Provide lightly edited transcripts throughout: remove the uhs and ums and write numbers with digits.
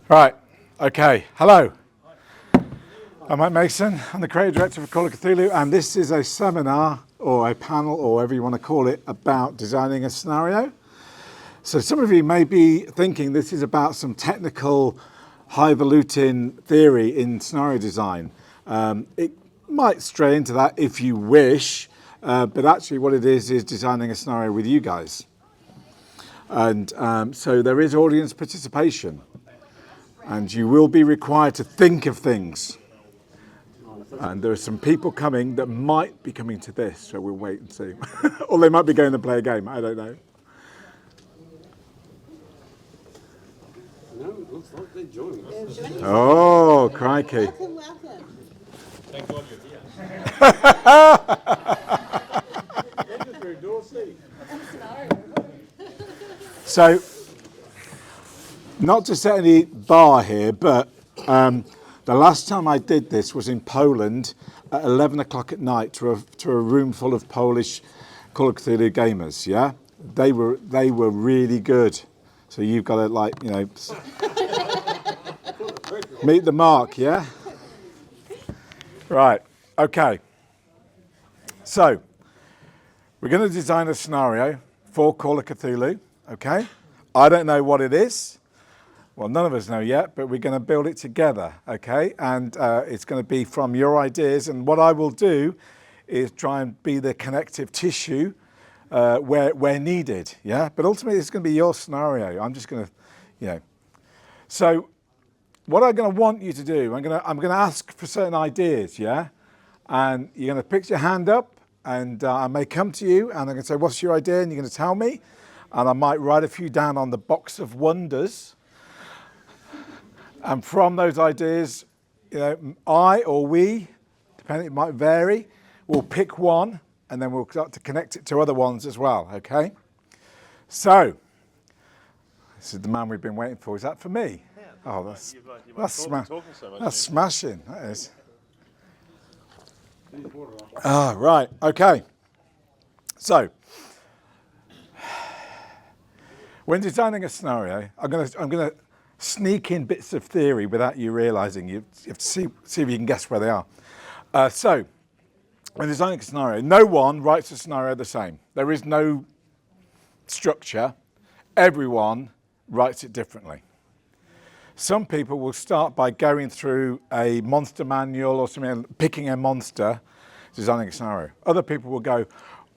Right, okay, hello. I'm Mike Mason, I'm the creative director for Call of Cthulhu, and this is a seminar, or a panel, or whatever you want to call it, about designing a scenario. So some of you may be thinking this is about some technical, highfalutin theory in scenario design. It might stray into that if you wish, but actually what it is designing a scenario with you guys. And so there is audience participation. And you will be required to think of things. And there are some people coming that might be coming to this, so we'll wait and see. Or they might be going to play a game, I don't know. No, it looks like they're joining us. Oh, crikey. Welcome. Thank God you're here. So, not to set any bar here, but the last time I did this was in Poland at 11 o'clock at night to a room full of Polish Call of Cthulhu gamers, yeah? They were really good. So you've got to, like, you know, meet the mark, yeah? Right, okay. So, we're going to design a scenario for Call of Cthulhu, okay? I don't know what it is. Well, none of us know yet, but we're going to build it together, okay? And it's going to be from your ideas. And what I will do is try and be the connective tissue where needed, yeah? But ultimately, it's going to be your scenario. I'm just going to, you know. So what I'm going to want you to do, I'm going to ask for certain ideas, yeah? And you're going to pick your hand up, and I may come to you, and I'm going to say, what's your idea? And you're going to tell me. And I might write a few down on the box of wonders. And from those ideas, you know, I or we, depending, it might vary, we'll pick one and then we'll start to connect it to other ones as well, okay? So, this is the man we've been waiting for. Is that for me? Yeah, oh, that's talking so much. That's smashing, that is. Right, okay. So, when designing a scenario, I'm going to sneak in bits of theory without you realising. You have to see if you can guess where they are. So, when designing a scenario, no one writes a scenario the same. There is no structure. Everyone writes it differently. Some people will start by going through a monster manual or something, picking a monster, designing a scenario. Other people will go,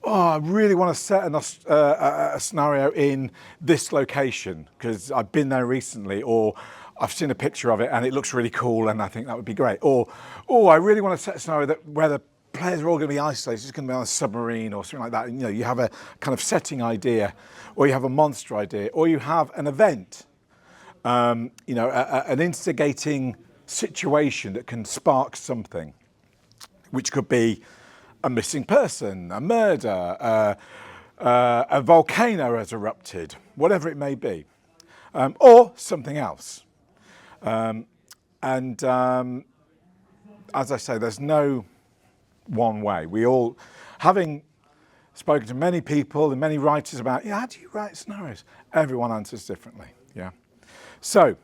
oh, I really want to set a scenario in this location because I've been there recently, or I've seen a picture of it and it looks really cool and I think that would be great. Or, oh, I really want to set a scenario where the players are all going to be isolated, it's going to be on a submarine or something like that. And, you know, you have a kind of setting idea, or you have a monster idea, or you have an event, you know, an instigating situation that can spark something, which could be a missing person, a murder, a volcano has erupted, whatever it may be, or something else. As I say, there's no one way. We all, having spoken to many people and many writers about, yeah, how do you write scenarios? Everyone answers differently, yeah. So,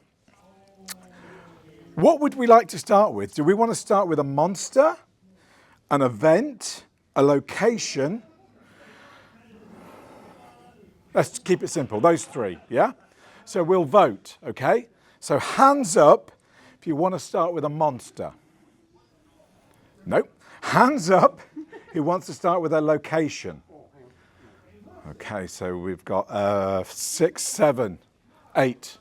what would we like to start with? Do we want to start with a monster, an event, a location? Let's keep it simple, those three, yeah? So we'll vote, okay? So hands up if you want to start with a monster. Nope. Hands up who wants to start with a location. Okay, so we've got 6, 7, 8.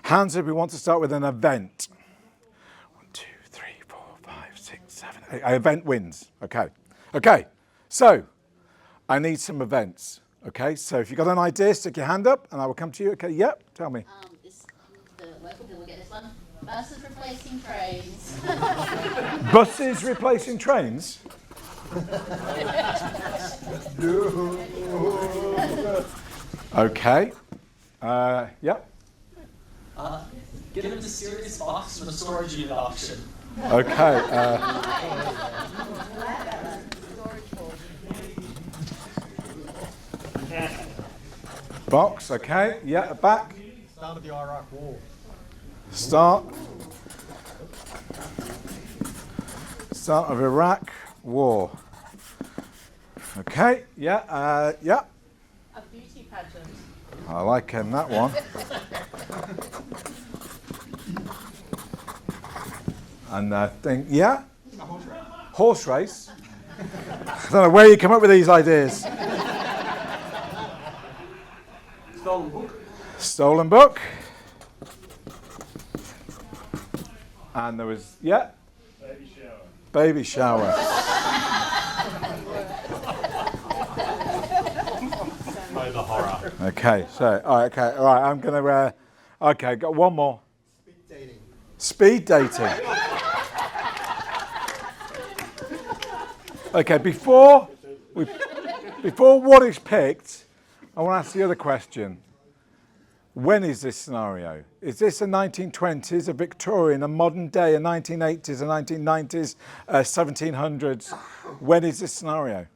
Hands up who wants to start with an event. 1, 2, 3, 4, 5, 6, 7, 8. Event wins. Okay. Okay. So I need some events. Okay. So if you've got an idea, stick your hand up, and I will come to you. Okay. Yep. Tell me. The local people get this one. Buses replacing trains. Buses replacing trains. Okay. Yep. Get them to serious box from the storage unit auction. Okay. Box, okay. Yeah, back. Start of the Iraq War. Start of Iraq war. Okay, yeah, yeah. A beauty pageant. I like that one. And I think, yeah? Horse race? I don't know where you come up with these ideas. Stolen book. Stolen book. And there was, yeah? Baby shower. Baby shower. Oh, the horror. Okay, so, all right, I'm going to, okay, got one more. Speed dating. Okay, before what is picked, I want to ask the other question. When is this scenario? Is this a 1920s, a Victorian, a modern day, a 1980s, a 1990s, a 1700s? When is this scenario?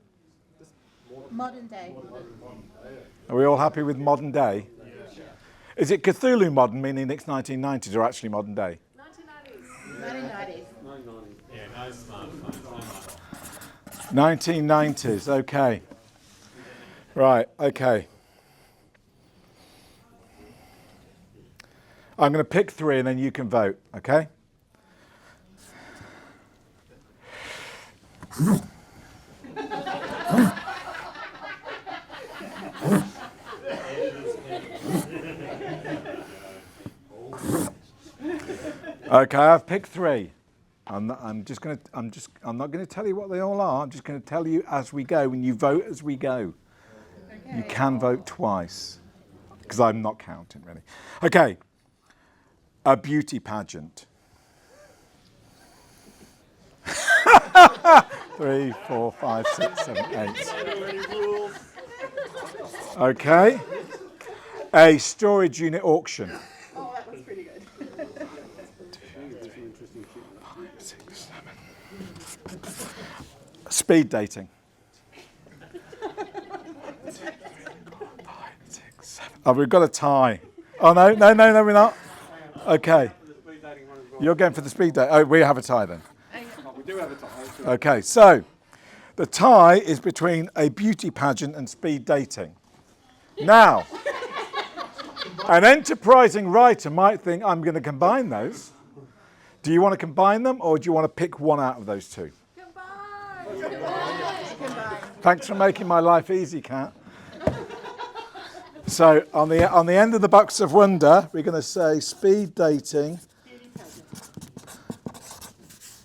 Modern day. Are we all happy with modern day? Is it Cthulhu modern, meaning it's 1990s, or actually modern day? 1990s. 990. Yeah, no smartphones. 1990s, okay. Right, okay. I'm going to pick three and then you can vote, okay? Okay, I've picked three. I'm not going to tell you what they all are. I'm just going to tell you as we go, and you vote as we go. Okay. You can vote twice, because I'm not counting really. Okay, a beauty pageant. 3, 4, 5, 6, 7, 8. Okay, a storage unit auction. Oh, that was pretty good. 5, 6, 7. Speed dating. 2, 3, 4, 5, 6, 7. Oh, we've got a tie. Oh, no, we're not. Okay. You're going for the speed date. Oh, we have a tie then. We do have a tie. Okay, so the tie is between a beauty pageant and speed dating. Now, an enterprising writer might think, I'm going to combine those. Do you want to combine them, or do you want to pick one out of those two? Combine. Thanks for making my life easy, Kat. So on the end of the box of wonder, we're going to say speed dating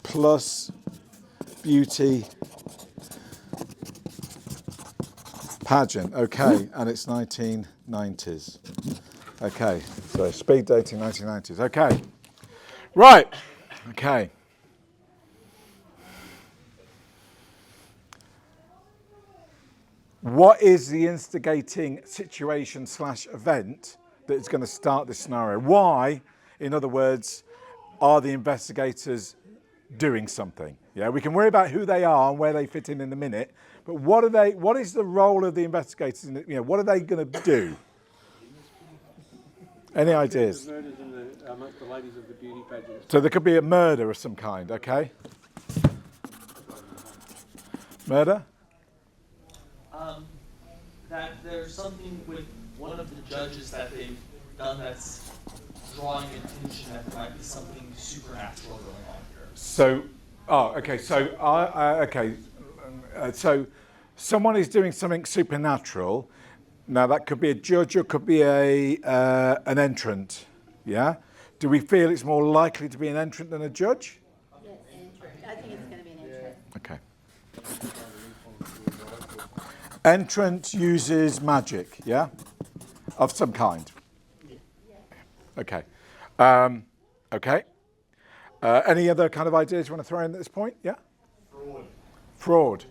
plus beauty pageant. Okay, and it's 1990s. Okay, so speed dating 1990s. Okay, right. Okay. What is the instigating situation / event that is going to start this scenario? Why, in other words, are the investigators doing something? Yeah, we can worry about who they are and where they fit in a minute, but what is the role of the investigators? What are they going to do? Any ideas? The murders amongst the ladies of the beauty pageant. So there could be a murder of some kind, okay? Murder? That there's something with one of the judges that they've done that's drawing attention that there might be something supernatural going on here. So, okay. So someone is doing something supernatural. Now that could be a judge or could be an entrant. Yeah. Do we feel it's more likely to be an entrant than a judge? Yes, I think it's going to be an entrant. Okay. Entrant uses magic, yeah, of some kind. Okay. Okay. Any other kind of ideas you want to throw in at this point? Yeah. Fraud.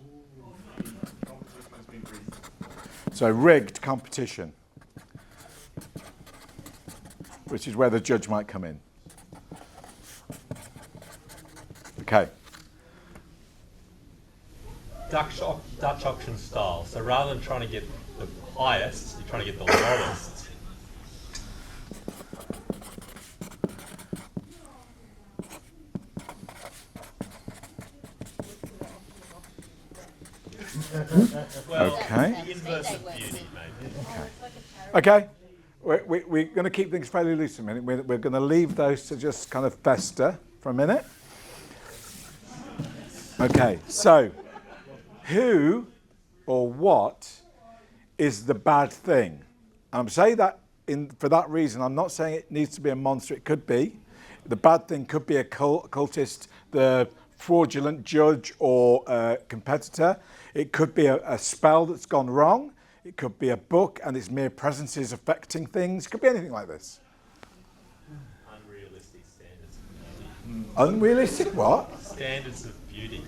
So rigged competition, which is where the judge might come in. Okay. Dutch auction style. So rather than trying to get the highest, you're trying to get the lowest. Well, Okay. the inverse of beauty, maybe. Okay, we're going to keep things fairly loose a minute. We're going to leave those to just kind of fester for a minute. Okay, so who or what is the bad thing? I'm saying that for that reason. I'm not saying it needs to be a monster. It could be. The bad thing could be a cultist, the fraudulent judge or competitor. It could be a spell that's gone wrong. It could be a book and its mere presence is affecting things. It could be anything like this. Unrealistic standards of beauty. Unrealistic what? Standards of beauty.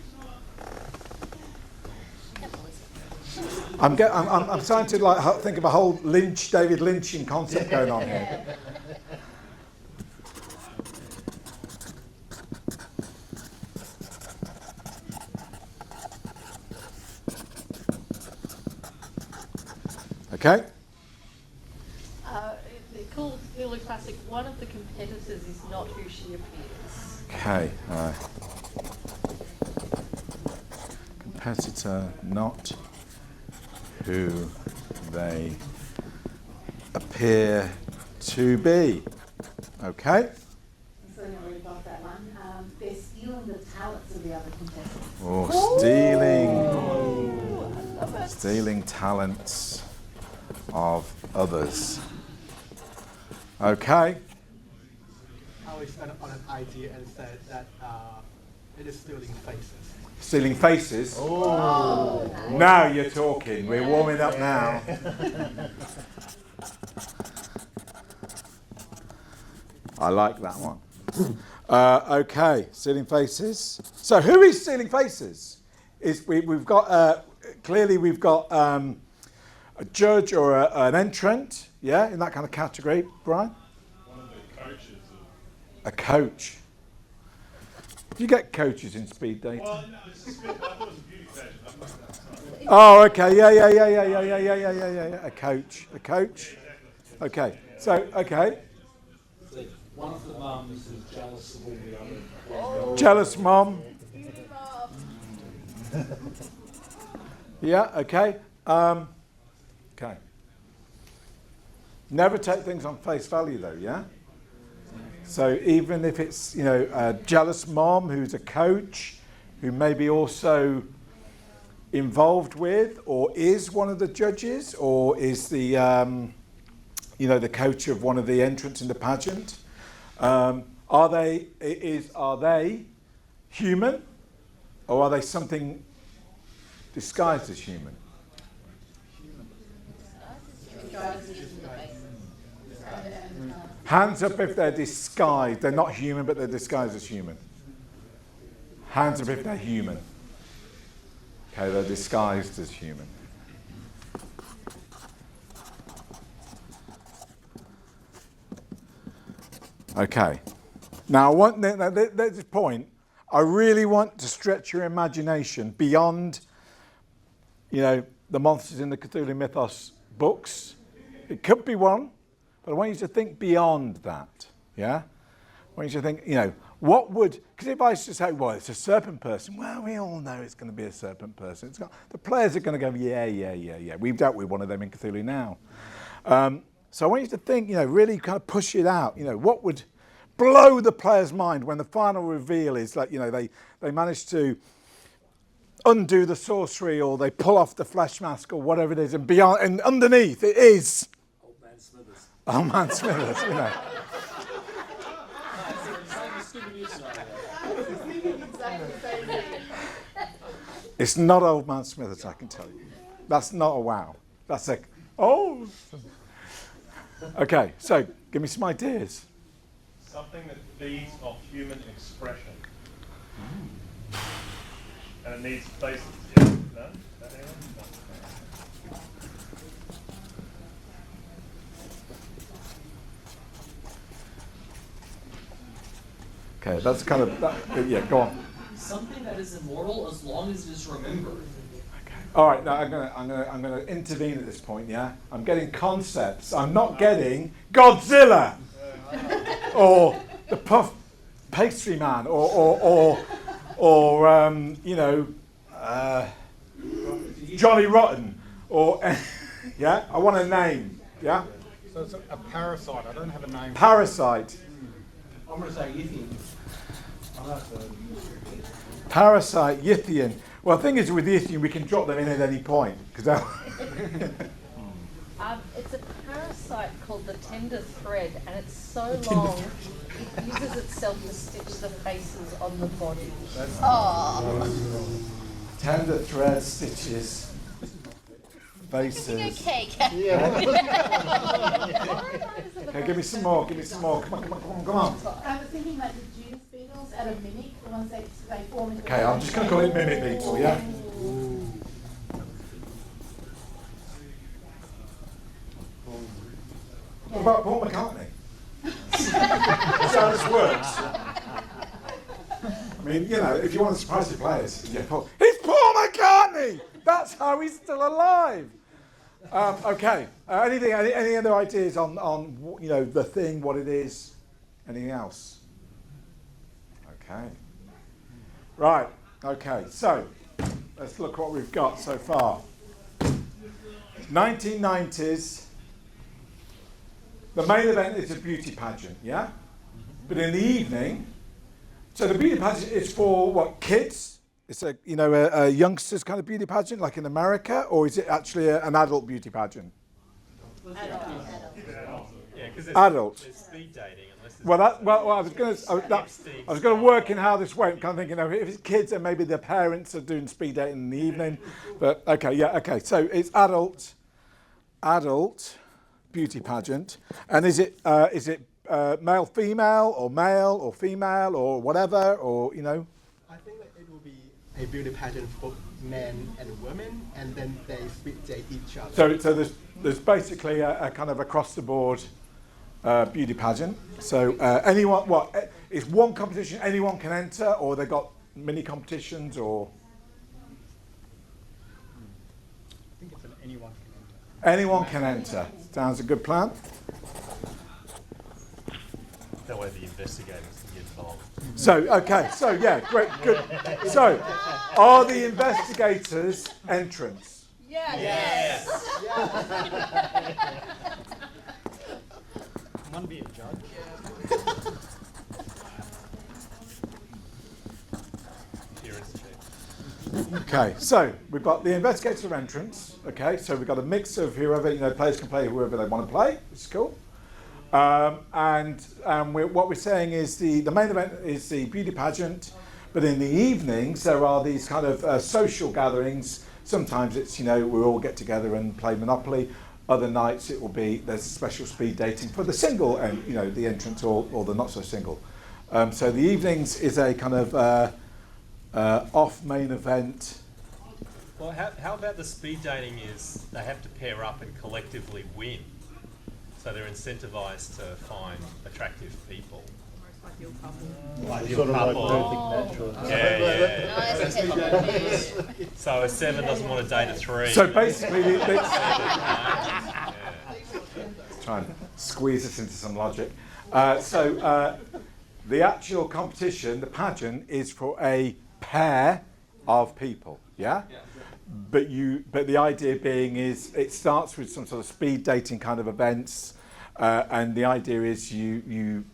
I'm starting to think of a whole David Lynchian concept going on here. Okay. The Call of Cthulhu Classic, one of the competitors is not who she appears. Okay. Competitor, not who they appear to be. Okay. So now we've got that one. They're stealing the talents of the other contestants. Or stealing talents of others. Okay. I will stand on an idea and said that it is stealing faces. Stealing faces. Oh. Now you're talking. We're warming up now. I like that one. Okay, stealing faces. So who is stealing faces? We've got clearly we've got a judge or an entrant, yeah, in that kind of category, Brian. One of the coaches. A coach. Do you get coaches in speed dating? Well, no, this is, I thought it was a beauty pageant. Oh, okay, yeah. A coach. Okay, so okay. One of the mums is jealous of all the other. Jealous mom. Yeah, okay. Okay. Never take things on face value though, yeah? So even if it's, a jealous mom who's a coach, who may be also involved with or is one of the judges or is the, the coach of one of the entrants in the pageant, are they human or are they something disguised as human? Hands up if they're disguised. They're not human, but they're disguised as human. Hands up if they're human. Okay, they're disguised as human. Okay. Now, at this point, I really want to stretch your imagination beyond, the monsters in the Cthulhu Mythos books. It could be one, but I want you to think beyond that. Yeah? I want you to think, what would, because if I was to say, well, it's a serpent person, well, we all know it's going to be a serpent person. The players are going to go, yeah. We've dealt with one of them in Cthulhu now. So I want you to think, really kind of push it out. What would blow the player's mind when the final reveal is like, they manage to undo the sorcery or they pull off the flesh mask or whatever it is, and beyond and underneath it is Old Man Smithers. Old Man Smithers, It's not Old Man Smithers, I can tell you. That's not a wow. That's a oh. Okay, so give me some ideas. Something that feeds off human expression. And it needs faces. Yeah? No? That anyone? No. Okay, that's kind of yeah. Go on. Something that is immortal as long as it is remembered. All right, now I'm gonna intervene at this point. Yeah, I'm getting concepts. I'm not getting Godzilla or the puff pastry man or Johnny Rotten, or yeah. I want a name. Yeah. So it's a parasite. I don't have a name. Parasite. I'm going to say Yithian. Parasite, Yithian. Well, the thing is with Yithian, we can drop them in at any point because It's a parasite called the tender thread, and it's so long it uses itself to stitch the faces on the body. tender thread stitches faces. Okay, Okay, give me some more. Give me some more. Come on, come on, come on, come on. I was thinking like the Judas beetles out of Mimic, the ones that they form into. Okay, I'm just going to call it mimic beetle. Yeah. What about Paul McCartney? That's how this works. I mean, you know, if you want to surprise your players, yeah, it's Paul McCartney! That's how he's still alive. Okay. Any other ideas on you know the thing, what it is? Anything else? Okay. Right. Okay. So let's look what we've got so far. 1990s. The main event is a beauty pageant, yeah? But in the evening, so the beauty pageant is for what, kids? It's a youngsters kind of beauty pageant like in America, or is it actually an adult beauty pageant? Yeah, because Adult. there's speed dating unless there's Well, I was going to work in how this went, kind of thinking, if it's kids, then maybe the parents are doing speed dating in the evening. But okay. So it's adult beauty pageant, and is it male, female, or male, or female, or whatever, or you know? I think that it will be a beauty pageant for men and women, and then they speed date each other. So there's basically a kind of across the board beauty pageant. So anyone, it's one competition, anyone can enter, or they've got mini competitions, or I think it's an anyone can enter. anyone can enter. Sounds a good plan. that way the investigators can get involved. So yeah, great, good. So, are the investigators entrants? Yes. Can one be a judge? Okay, so we've got the investigator entrance. Okay, so we've got a mix of whoever, players can play whoever they want to play, which is cool. What we're saying is the main event is the beauty pageant, but in the evenings there are these kind of social gatherings. Sometimes it's, we all get together and play Monopoly. Other nights it will be, there's special speed dating for the single and, the entrants or the not so single. So the evenings is a kind of off main event. Well, how about the speed dating is they have to pair up and collectively win. So they're incentivized to find attractive people. Sort of like perfect natural. Yeah. So a 7 doesn't want to date a 3. So basically, try and squeeze this into some logic. The actual competition, the pageant, is for a pair of people, yeah? But the idea being is it starts with some sort of speed dating kind of events, and the idea is you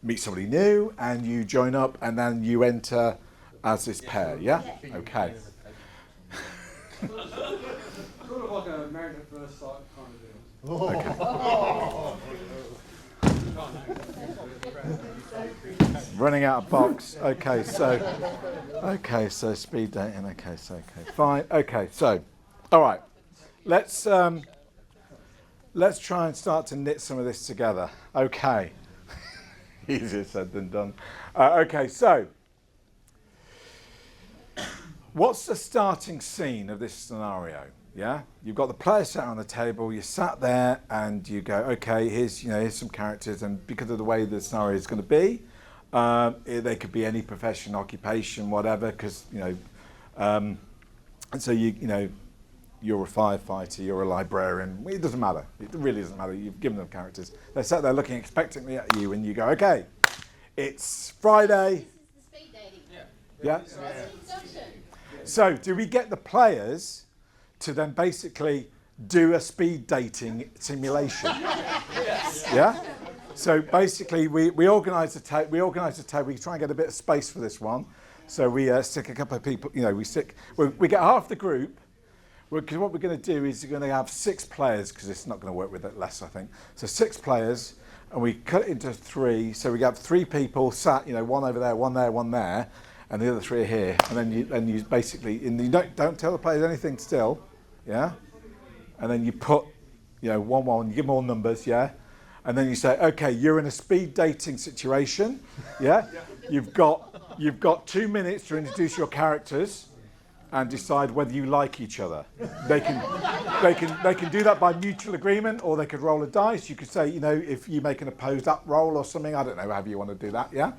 meet somebody new and you join up and then you enter as this pair, yeah? Okay. Sort of like a married at first sight kind of deal. Running out of box. Okay, so speed dating. Okay, fine. Okay, so all right, let's try and start to knit some of this together. Okay, easier said than done. Okay, so what's the starting scene of this scenario? Yeah, you've got the players sat on the table. You sat there and you go, okay, here's some characters, and because of the way the scenario is going to be, they could be any profession, occupation, whatever. Because and so you're a firefighter, you're a librarian. It doesn't matter. It really doesn't matter. You've given them characters. They sat there looking expectantly at you, and you go, okay, it's Friday. This is the speed dating. Yeah. That's an introduction. So do we get the players to then basically do a speed dating simulation. Yeah. So basically, we organise the table. We try and get a bit of space for this one. So we stick a couple of people. You know, we get half the group. Because what we're going to do is we're going to have 6 players, because it's not going to work with it less, I think. So 6 players, and we cut it into 3. So we have 3 people sat, you know, one over there, one there, and the other 3 are here. And then you basically, and you don't tell the players anything still, yeah. And then you put, you know, 1-1. You give them all numbers, yeah. And then you say, okay, you're in a speed dating situation, yeah. You've got 2 minutes to introduce your characters and decide whether you like each other. They can do that by mutual agreement, or they could roll a dice. You could say, you know, if you make an opposed up roll or something, I don't know, however you want to do that, yeah?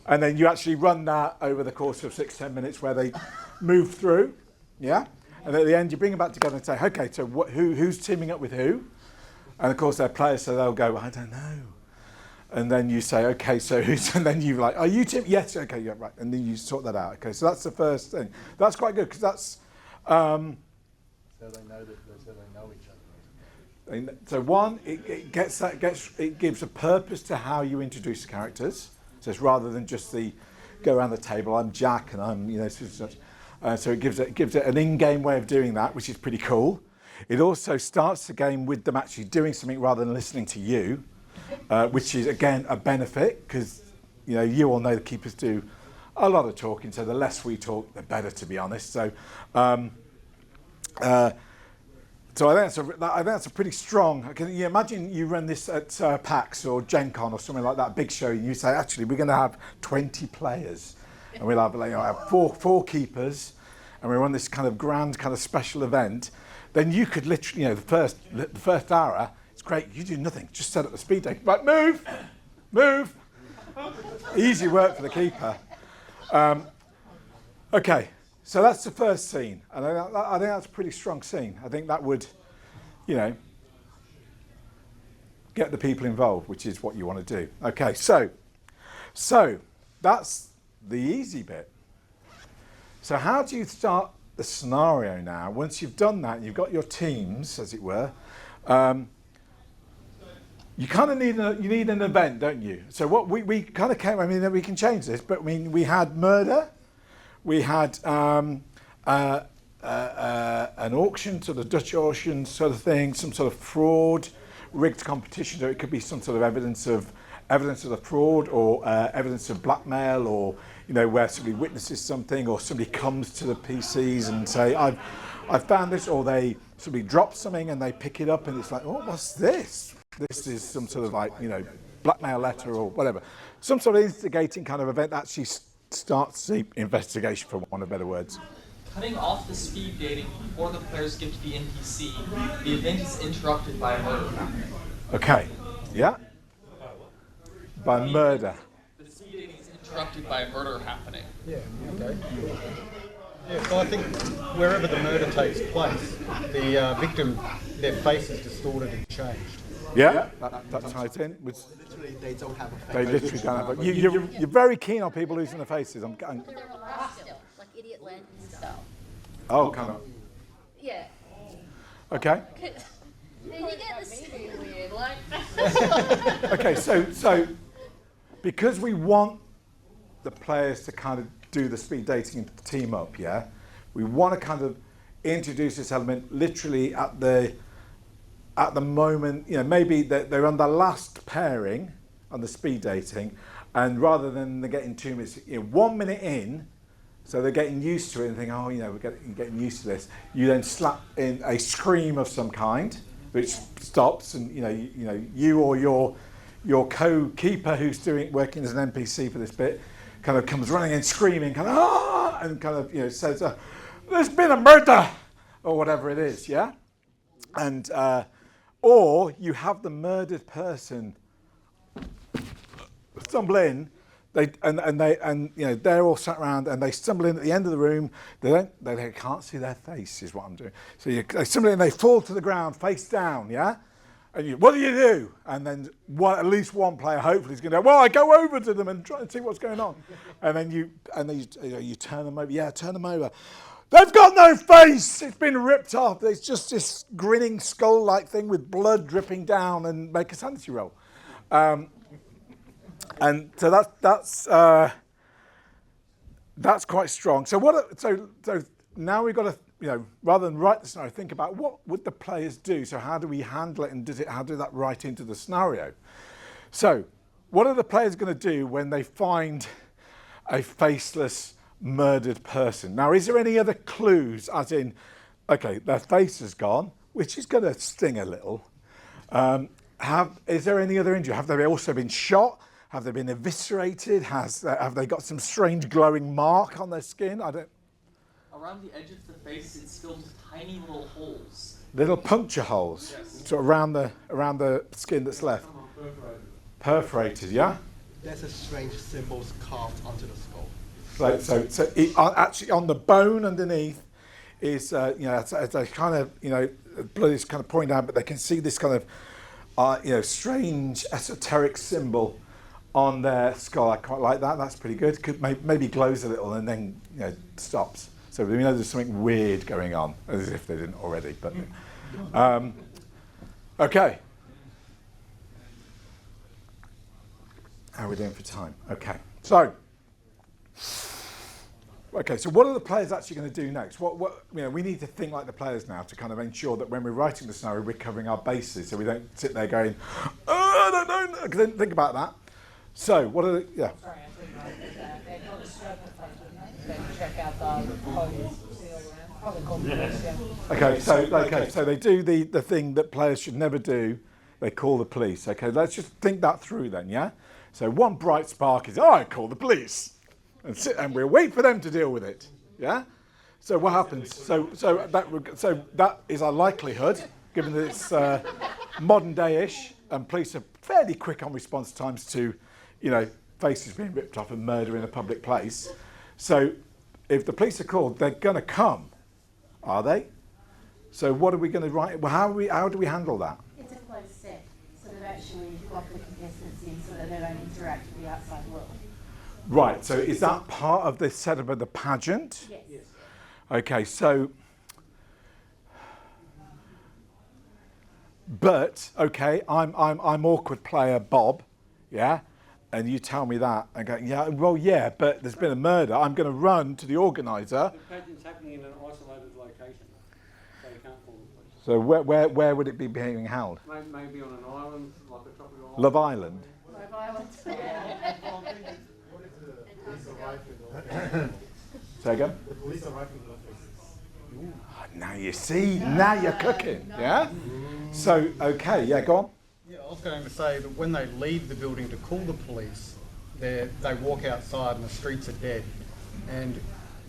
And then you actually run that over the course of 6-10 minutes where they move through, yeah? And at the end, you bring them back together and say, okay, so who's teaming up with who? And of course, they're players, so they'll go, I don't know. And then you say, okay, so who's, and then you're like, are you team? Yes, okay, yeah, right. And then you sort that out. Okay, so that's the first thing. That's quite good, because that's... so they know each other. So one, it gives a purpose to how you introduce the characters. So it's rather than just the go around the table, I'm Jack and I'm, you know, such. So it gives it an in-game way of doing that, which is pretty cool. It also starts the game with them actually doing something rather than listening to you. Which is again a benefit, because you know you all know the keepers do a lot of talking, so the less we talk the better, to be honest. So I think that's a pretty strong. Can you imagine you run this at PAX or Gen Con or something like that, big show, and you say actually we're going to have 20 players and we'll have, like, you know, have four keepers, and we run this kind of grand kind of special event. Then you could literally, you know, the first hour. Great, you do nothing, just set up the speed date. Right, move. Easy work for the keeper. Okay, so that's the first scene. And I think that's a pretty strong scene. I think that would, you know, get the people involved, which is what you want to do. Okay, so that's the easy bit. So how do you start the scenario now? Once you've done that, you've got your teams, as it were, you kind of need an event, don't you? So what we kind of came, I mean, we can change this, but I mean, we had murder, we had an auction, sort of Dutch auction sort of thing, some sort of fraud, rigged competition, so it could be some sort of evidence of the fraud, or evidence of blackmail, or, you know, where somebody witnesses something, or somebody comes to the PCs and say, I've found this, or somebody drops something and they pick it up and it's like, oh, what's this? This is some sort of, like, you know, blackmail letter or whatever. Some sort of instigating kind of event that actually starts the investigation, for want of better words. Cutting off the speed dating before the players get to the NPC, the event is interrupted by a murder happening. Okay, yeah? By murder. The speed dating is interrupted by a murder happening. Yeah, okay. Yeah, so I think wherever the murder takes place, the victim, their face is distorted and changed. Yeah, that ties in. Literally, they don't have a face. They literally don't have. You're very keen on people losing their faces. They're alive still, like Idiot Landon style. Oh, kind of. Yeah. Okay. Then you get this weird, like. Okay, so because we want the players to kind of do the speed dating and team up, yeah, we want to kind of introduce this element literally at the moment, you know, maybe they're on the last pairing on the speed dating, and rather than they're getting 2 minutes, you know, 1 minute in, so they're getting used to it and think, oh, you know, we're getting used to this. You then slap in a scream of some kind, which stops, and you or your co-keeper who's working as an NPC for this bit, kind of comes running in screaming, kind of, ah, and kind of, you know, says, there's been a murder, or whatever it is, yeah? And or you have the murdered person stumble in, they you know, they're all sat around and they stumble in at the end of the room. They can't see their face, is what I'm doing. So they stumble in, they fall to the ground face down, yeah. And what do? And then at least one player hopefully is going to go, well, I go over to them and try and see what's going on. And then you turn them over. Yeah, turn them over. They've got no face. It's been ripped off. It's just this grinning skull-like thing with blood dripping down, and make a sanity roll. And so that's quite strong. So so now we've got to, rather than write the scenario, think about what would the players do. So how do we handle it, and how do that write into the scenario? So what are the players going to do when they find a faceless, murdered person? Now, is there any other clues, as in, okay, their face is gone, which is going to sting a little. Is there any other injury? Have they also been shot? Have they been eviscerated? Have they got some strange glowing mark on their skin? Around the edge of the face, it's filled with tiny little holes. Little puncture holes, Yes. so around the skin that's left. Perforated, yeah. There's a strange symbols carved onto the skull. Right, so actually on the bone underneath is, it's a kind of, blood is kind of pouring down, but they can see this kind of, strange esoteric symbol on their skull. I quite like that. That's pretty good. Could maybe glows a little and then stops. So we know there's something weird going on, as if they didn't already. But okay. How are we doing for time? Okay. So what are the players actually going to do next? We need to think like the players now to kind of ensure that when we're writing the scenario, we're covering our bases, so we don't sit there going, oh, I don't know. Because then think about that. So what are the, yeah. Sorry, I think I did that. They've got a circle phone, they check out the codes. Probably called police, yeah. So they do the thing that players should never do. They call the police. Okay, let's just think that through then, yeah? So one bright spark is, I call the police. And we'll wait for them to deal with it, yeah? So what happens? So that is our likelihood, given that it's modern day-ish, and police are fairly quick on response times to, faces being ripped off and murder in a public place. So if the police are called, they're going to come, are they? So what are we going to write? Well, how do we handle that? It's a closed set, so they've actually locked the contestants in so that they don't interact with the outside world. Right, so is that part of the setup of the pageant? Yes. Okay, so, but, okay, I'm awkward player Bob, yeah? And you tell me that, and go, yeah, well, yeah, but there's been a murder. I'm going to run to the organiser. The pageant's happening in an isolated location, so you can't call the police. So where would it be being held? Maybe on an island, like a tropical island. Love Island? Love Island. Say again? The police are writing the faces. Now you see, now you're cooking, yeah? So, okay, yeah, go on. Yeah, I was going to say that when they leave the building to call the police, they walk outside and the streets are dead. And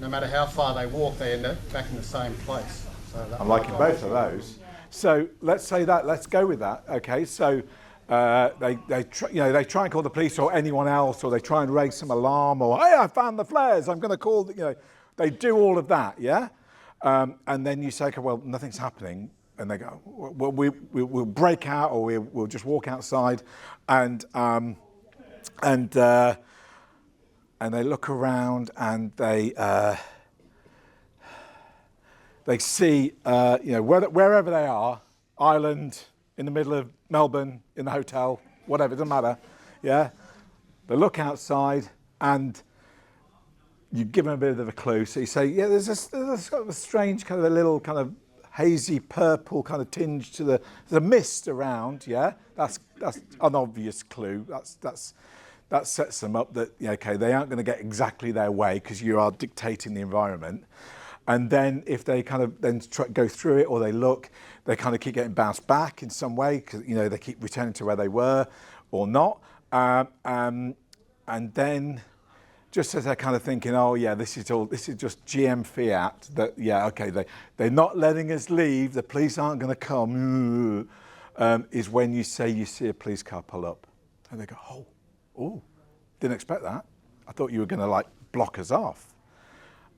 no matter how far they walk, they end up back in the same place. So I'm liking both of those. So let's say that, let's go with that, okay? So they try and call the police or anyone else, or they try and raise some alarm, or, hey, I found the flares, I'm going to call, they do all of that, yeah? And then you say, okay, well, nothing's happening. And they go, well, we'll break out, or we'll just walk outside, and they look around, and they see, wherever they are, island, in the middle of Melbourne, in the hotel, whatever, it doesn't matter, yeah? They look outside, and you give them a bit of a clue. So you say, yeah, there's sort of a strange kind of a little kind of hazy purple kind of tinge to the mist around, yeah? That's an obvious clue. That sets them up that, okay, they aren't going to get exactly their way because you are dictating the environment. And then if they kind of then go through it, or they look, they kind of keep getting bounced back in some way because, they keep returning to where they were or not. And then just as they're kind of thinking, oh yeah, this is just GM fiat, that, yeah, okay, they're not letting us leave, the police aren't going to come, is when you say you see a police car pull up. And they go, oh, didn't expect that. I thought you were going to block us off.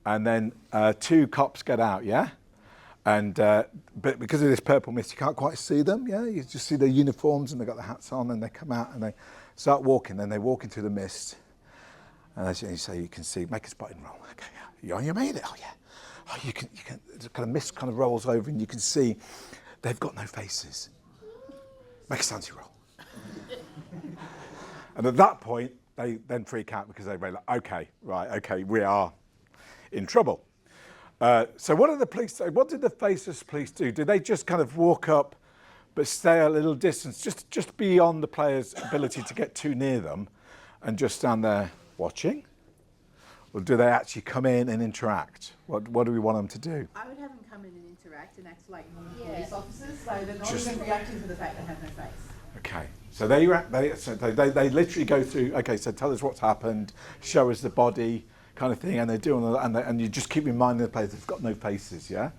And then 2 cops get out, yeah? And but because of this purple mist, you can't quite see them, yeah? You just see their uniforms, and they've got the hats on, and they come out and they start walking. Then they walk into the mist. And as you say, you can see, make a spotting roll. Okay, yeah. You made it. Oh, yeah. you can, the kind of mist kind of rolls over and you can see they've got no faces. Make a sanity roll. And at that point, they then freak out because they realize, okay, we are in trouble. So what did the police say? What did the faceless police do? Did they just kind of walk up but stay a little distance, just beyond the player's ability to get too near them and just stand there watching? Or do they actually come in and interact? What do we want them to do? I would have them come in and interact and act like normal police officers, so they're not even reacting to the fact they have no face. Okay, so they literally go through, okay, so tell us what's happened, show us the body kind of thing, and they're doing all that, and you just keep reminding the players they've got no faces, yeah?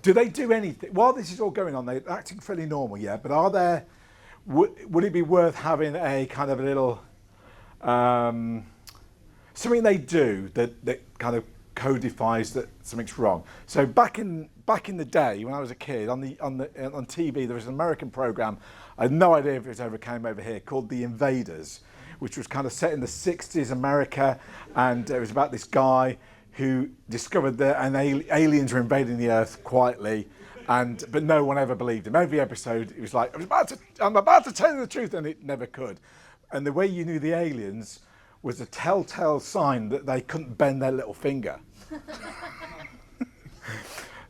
Do they do anything? While this is all going on, they're acting fairly normal, yeah, but are there, would it be worth having a kind of a little, something they do that kind of codifies that something's wrong? So back in the day when I was a kid, on TV there was an American program, I had no idea if it ever came over here, called The Invaders, which was kind of set in the 60s America, and it was about this guy who discovered that aliens were invading the Earth quietly, but no one ever believed him. Every episode, it was like, I'm about to tell you the truth, and it never could. And the way you knew the aliens was a telltale sign that they couldn't bend their little finger.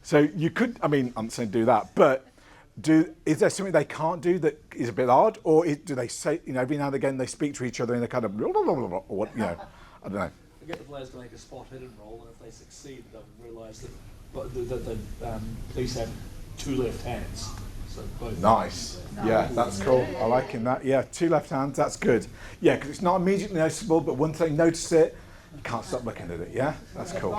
So you could, I mean, I'm not saying do that, but is there something they can't do that is a bit odd, or do they say, every now and again they speak to each other in a kind of blah, blah, blah, blah, or what, I don't know. We get the players to make a spot hidden roll, and if they succeed, they'll realise that the police have two left hands. So both. Nice. Yeah, that's cool. I like that. Yeah, two left hands. That's good. Yeah, because it's not immediately noticeable, but once they notice it, you can't stop looking at it. Yeah, that's cool.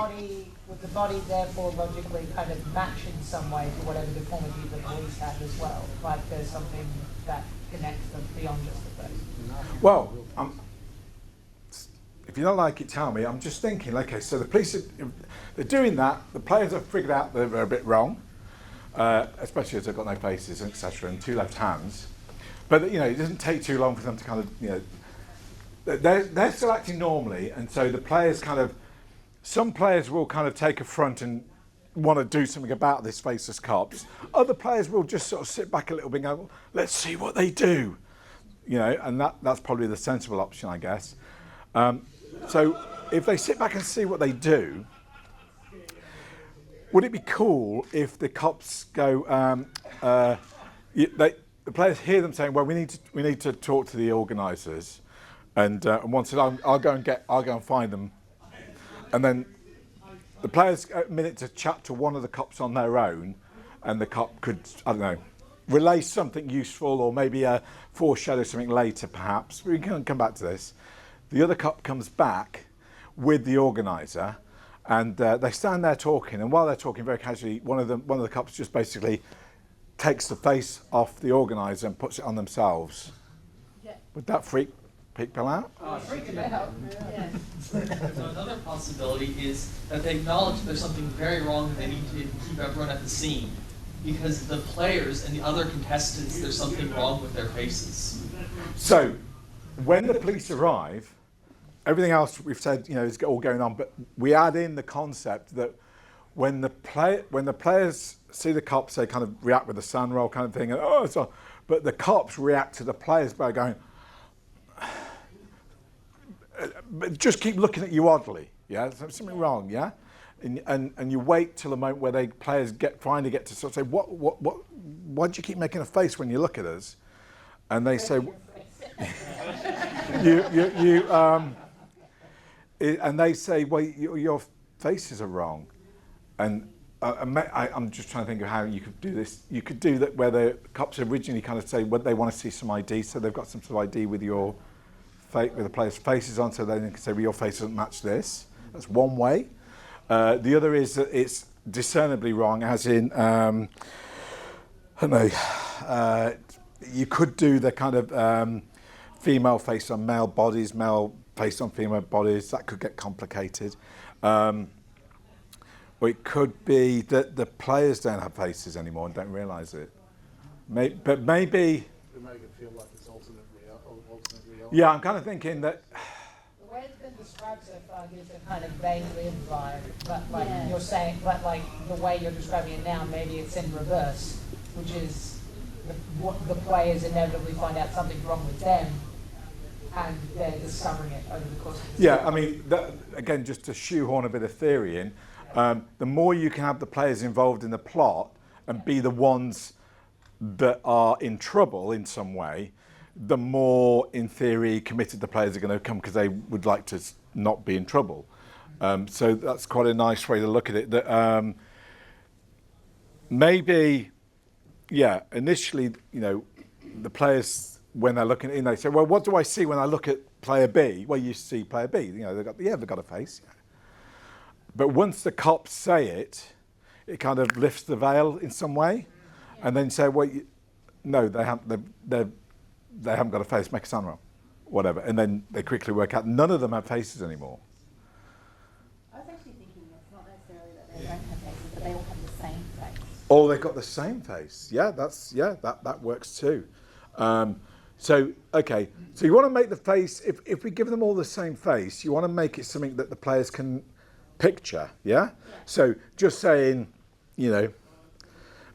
Would the body therefore logically kind of match in some way to whatever deformity the police have as well? Like there's something that connects them beyond just the face. Well, if you don't like it, tell me. I'm just thinking, okay, so the police, they're doing that. The players have figured out that they're a bit wrong, especially as they've got no faces, etc., and two left hands. But, it doesn't take too long for them to kind of, they're still acting normally, and so the players some players will kind of take a front and want to do something about this faceless cops. Other players will just sort of sit back a little bit and go, let's see what they do. And that's probably the sensible option, I guess. So if they sit back and see what they do, would it be cool if the cops go, the players hear them saying, well, we need to talk to the organisers, and one said, I'll go and find them. And then the players get a minute to chat to one of the cops on their own, and the cop could, I don't know, relay something useful, or maybe foreshadow something later, perhaps. We can come back to this. The other cop comes back with the organiser, and they stand there talking. And while they're talking very casually, one of the cops just basically takes the face off the organiser and puts it on themselves. Yeah. Would that freak people out? Freaking out. Yeah. So another possibility is that they acknowledge there's something very wrong and they need to keep everyone at the scene. Because the players and the other contestants, there's something wrong with their faces. So, when the police arrive, everything else we've said, is all going on, but we add in the concept that when the players see the cops, they kind of react with a sun roll kind of thing, and but the cops react to the players by going, but just keep looking at you oddly, yeah? There's something wrong, yeah? And you wait till the moment where the players finally get to sort of say, why do you keep making a face when you look at us? And they say, and they say, well, your faces are wrong. And I'm just trying to think of how you could do this. You could do that where the cops originally kind of say, well, they want to see some ID, so they've got some sort of ID with the players' faces on, so they can say, well, your face doesn't match this. That's one way. The other is that it's discernibly wrong, as in, I don't know, you could do the kind of female face on male bodies, male face on female bodies. That could get complicated. Or it could be that the players don't have faces anymore and don't realise it. But maybe... To make it feel like it's alternate reality. Yeah, I'm kind of thinking that... The way it's been described so far gives a kind of vaguely vibe, but like Yeah. you're saying, but like the way you're describing it now, maybe it's in reverse, which is what the players inevitably find out something's wrong with them, and they're discovering it over the course of the Yeah, I mean, that, again, just to shoehorn a bit of theory in, the more you can have the players involved in the plot and be the ones that are in trouble in some way, the more, in theory, committed the players are going to come because they would like to not be in trouble. So that's quite a nice way to look at it. That maybe, yeah, initially, you know, the players, when they're looking in, they say, well, what do I see when I look at player B? Well, you see player B. You know, they've got a face. But once the cops say it, it kind of lifts the veil in some way, and then say, well, no, they haven't got a face, make a sound roll, whatever. And then they quickly work out none of them have faces anymore. I was actually thinking it's not necessarily that they don't have faces, but they all have the same face. Oh, they've got the same face. Yeah, that works too. So you want to make the face, if we give them all the same face, you want to make it something that the players can picture, yeah? So just saying, you know,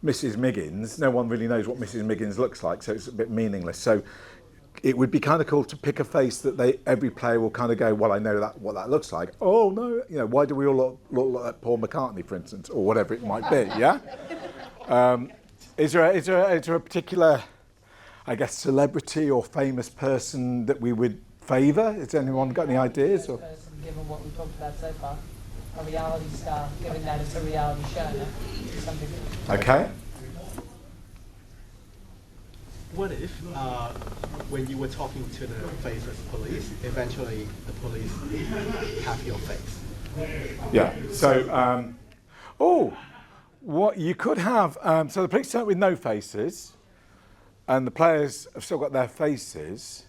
Mrs. Miggins, no one really knows what Mrs. Miggins looks like, so it's a bit meaningless. So it would be kind of cool to pick a face that every player will kind of go, well, I know what that looks like. Oh, no, you know, why do we all look like Paul McCartney, for instance, or whatever it might be, yeah? Is there a particular, I guess, celebrity or famous person that we would favour? Has anyone got any ideas? Or? person, given what we've talked about so far. A reality star, given that it's a reality show, no? Something. Okay. What if, when you were talking to the faceless police, eventually the police have your face? Yeah. So, what you could have, so the police start with no faces, and the players have still got their faces.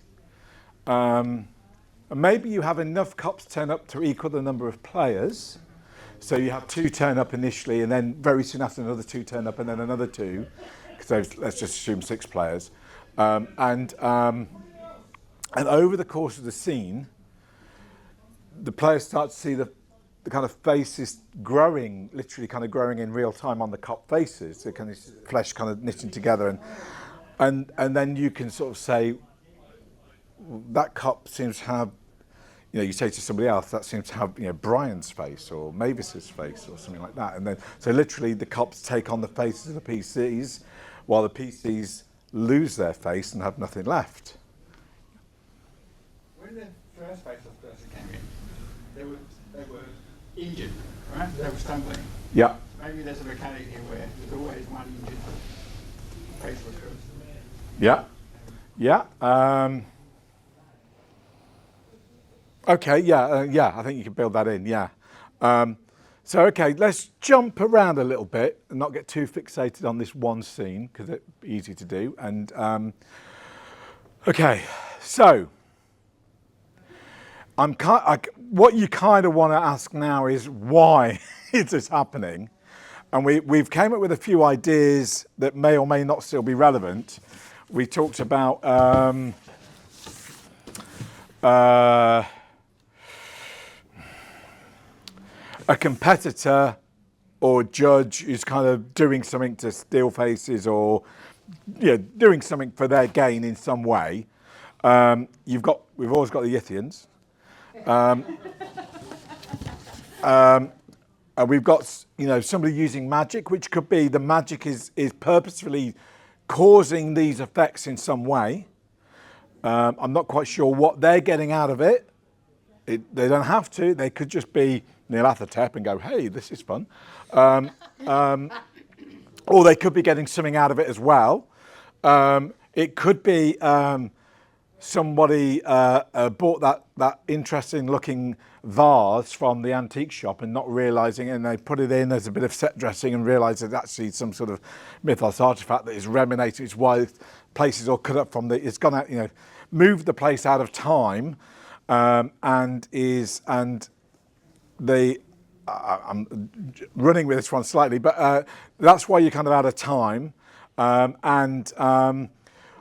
And maybe you have enough cops turn up to equal the number of players. So you have 2 turn up initially, and then very soon after another 2 turn up, and then another 2, because let's just assume 6 players. And over the course of the scene, the players start to see the kind of faces growing, literally kind of growing in real time on the cop faces. The kind of flesh kind of knitting together, and then you can sort of say, that cop seems to have, you know, you say to somebody else, that seems to have, you know, Brian's face or Mavis's face or something like that. And then, so literally the cops take on the faces of the PCs while the PCs lose their face and have nothing left. When the first faceless person came in, they were injured, right? They were stumbling. Yeah. Maybe there's a mechanic here where there's always one injured faceless person. Yeah. Yeah. Okay, yeah, I think you can build that in, yeah. So, okay, let's jump around a little bit and not get too fixated on this one scene, because it's easy to do. And, okay, so, what you kind of want to ask now is why is this happening? And we've came up with a few ideas that may or may not still be relevant. We talked about a competitor or judge who's kind of doing something to steal faces or doing something for their gain in some way. We've always got the Yithians. We've got somebody using magic, which could be the magic is purposefully causing these effects in some way. I'm not quite sure what they're getting out of it. They don't have to. They could just be Neil Athertep and go, hey, this is fun. Or they could be getting something out of it as well. It could be somebody bought that interesting looking vase from the antique shop and not realising it, and they put it in as a bit of set dressing and realise it's actually some sort of mythos artefact that is remnanating. It's why places all cut up from it's gone out, moved the place out of time, I'm running with this one slightly, but that's why you're kind of out of time.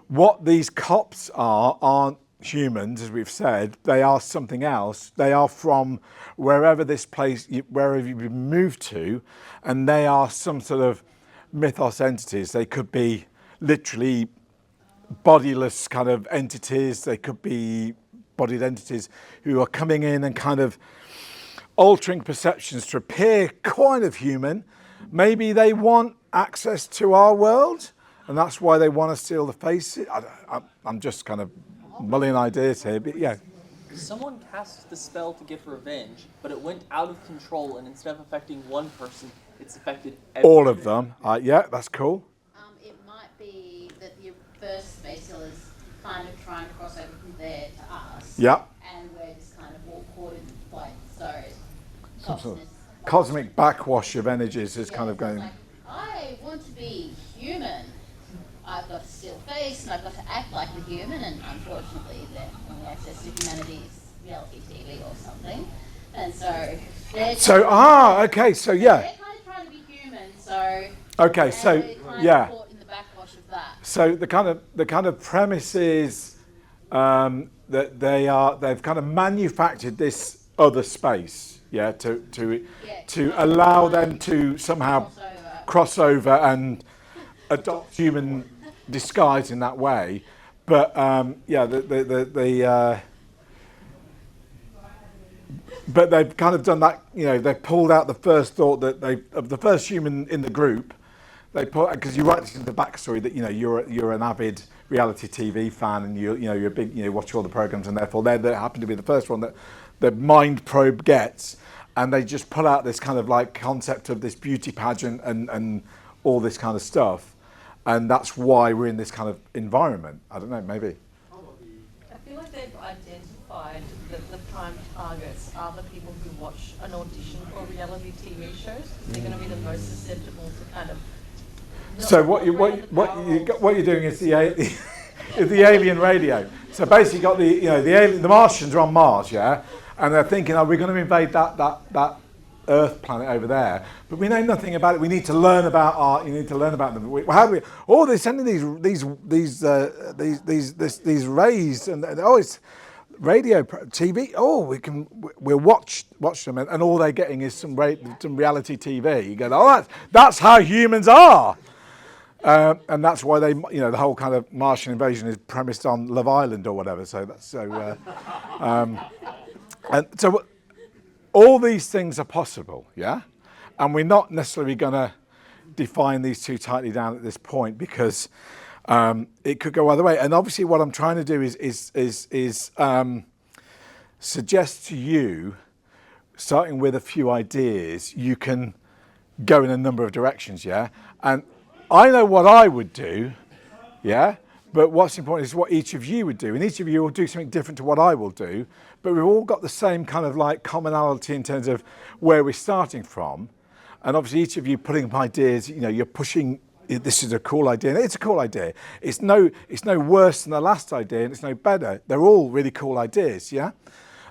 What these cops aren't humans, as we've said. They are something else. They are from wherever wherever you've moved to, and they are some sort of mythos entities. They could be literally bodiless kind of entities. They could be bodied entities who are coming in and kind of altering perceptions to appear kind of human. Maybe they want access to our world, and that's why they want to steal the faces. I'm just kind of mulling ideas here, but yeah. Someone cast the spell to get revenge, but it went out of control, and instead of affecting one person, it's affected everyone. All of them. Yeah, that's cool. It might be that the first space hill is kind of trying to cross over from there to us. Yeah. And we're just kind of all caught in like, Some sort of cosmic backwash of energies is kind of going. Like, I want to be human. I've got to steal face and I've got to act like a human, and unfortunately they're only access to humanity's reality TV or something. And so they're okay, so yeah. They're kind of trying to be human, so Okay, so we're kind yeah. of caught in the backwash of that. So the kind of premise is that they've kind of manufactured this other space, yeah, to allow them to somehow cross over and adopt human disguise in that way. But but they've kind of done that. They've pulled out the first thought that of the first human in the group. They put, because you write this in the backstory that you're an avid reality TV fan, and you're a big, watch all the programs, and therefore they happen to be the first one that the mind probe gets, and they just pull out this kind of like concept of this beauty pageant and all this kind of stuff, and that's why we're in this kind of environment. I don't know, maybe. I feel like they've identified that the prime targets are the people who watch an audition for reality TV shows. They're going to be the most susceptible to kind of. So what you're doing is the alien radio. So basically, got the Martians are on Mars, yeah, and they're thinking, are we going to invade that Earth planet over there? But we know nothing about it. We need to learn about art. You need to learn about them. How do we? Oh, they're sending these rays, and it's radio, TV. Oh, we'll watch them, and all they're getting is some reality TV. You go, oh, that's how humans are. And that's why the whole kind of Martian invasion is premised on Love Island or whatever. So and so all these things are possible, yeah. And we're not necessarily going to define these too tightly down at this point, because it could go either way. And obviously, what I'm trying to do is suggest to you, starting with a few ideas, you can go in a number of directions, yeah. And I know what I would do, yeah, but what's important is what each of you would do. And each of you will do something different to what I will do, but we've all got the same kind of like commonality in terms of where we're starting from. And obviously each of you putting up ideas, you're pushing, this is a cool idea, and it's a cool idea. It's no worse than the last idea, and it's no better. They're all really cool ideas, yeah?